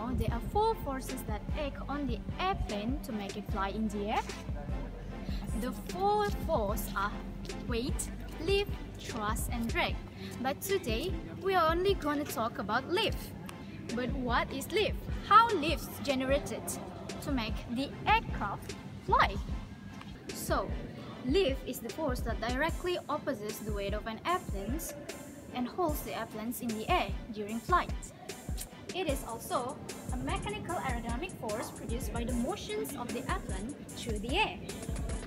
know there are 4 forces that act on the airplane to make it fly in the air? The 4 forces are weight, lift, thrust and drag. But today, we are only going to talk about lift. But what is lift? How lift is generated to make the aircraft fly? So, lift is the force that directly opposes the weight of an airplane and holds the airplanes in the air during flight. It is also a mechanical aerodynamic force produced by the motions of the airplane through the air.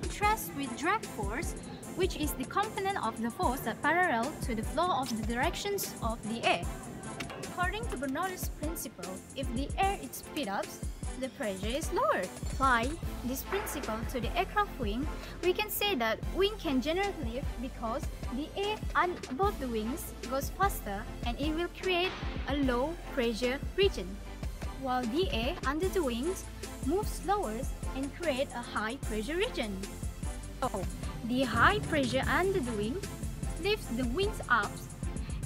Thrust with drag force, which is the component of the force that parallel to the flow of the directions of the air. According to Bernoulli's principle, if the air is speed up, the pressure is lowered. Apply this principle to the aircraft wing, we can say that wing can generate lift because the air above the wings goes faster and it will create a low pressure region, while the air under the wings moves slower and create a high pressure region. So, the high pressure under the wing lifts the wings up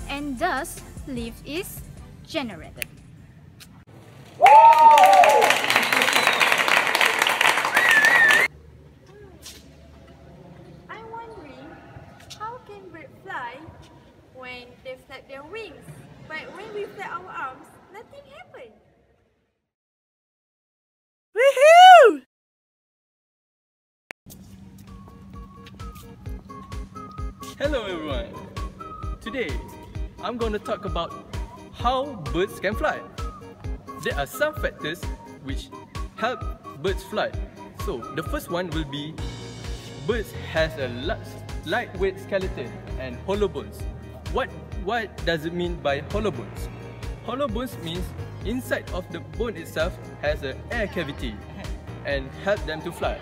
and thus lift is generated. I'm wondering, how can birds fly when they flap their wings, but when we flap our arms, nothing happens? Woohoo! Hello everyone! Today, I'm going to talk about how birds can fly. There are some factors which help birds fly. So, the first one will be birds has a lightweight skeleton and hollow bones. What does it mean by hollow bones? Hollow bones means inside of the bone itself has an air cavity and help them to fly.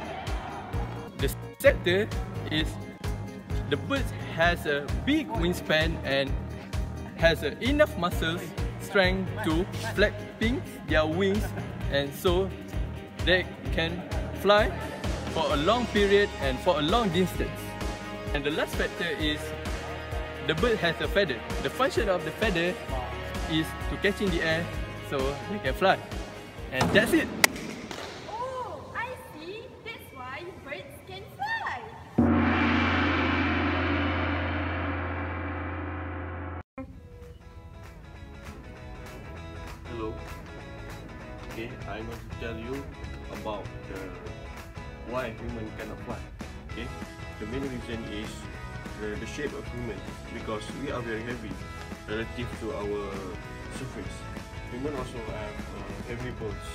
The second is the bird has a big wingspan and has enough muscle strength to flapping their wings, and so they can fly for a long period and for a long distance. And the last factor is the bird has a feather. The function of the feather is to catch in the air so they can fly. And that's it. Oh, I see. That's why birds can fly. Hello. Okay, I'm going to tell you about why human cannot fly. Okay, the main reason is the shape of human, because we are very heavy relative to our surface. Human also have heavy bones.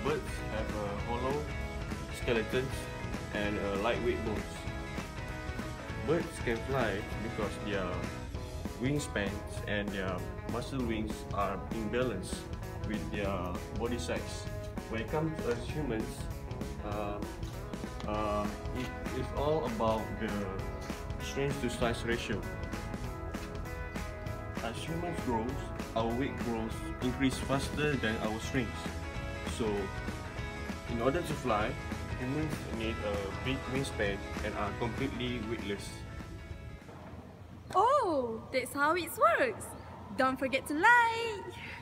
Birds have hollow skeletons and lightweight bones. Birds can fly because their wingspans and their muscle wings are in balance with their body size. When it comes to us humans, it is all about the strength to size ratio. As humans grow, our weight grows increase faster than our strength. So, in order to fly, humans need a big wingspan and are completely weightless. Oh, that's how it works. Don't forget to like.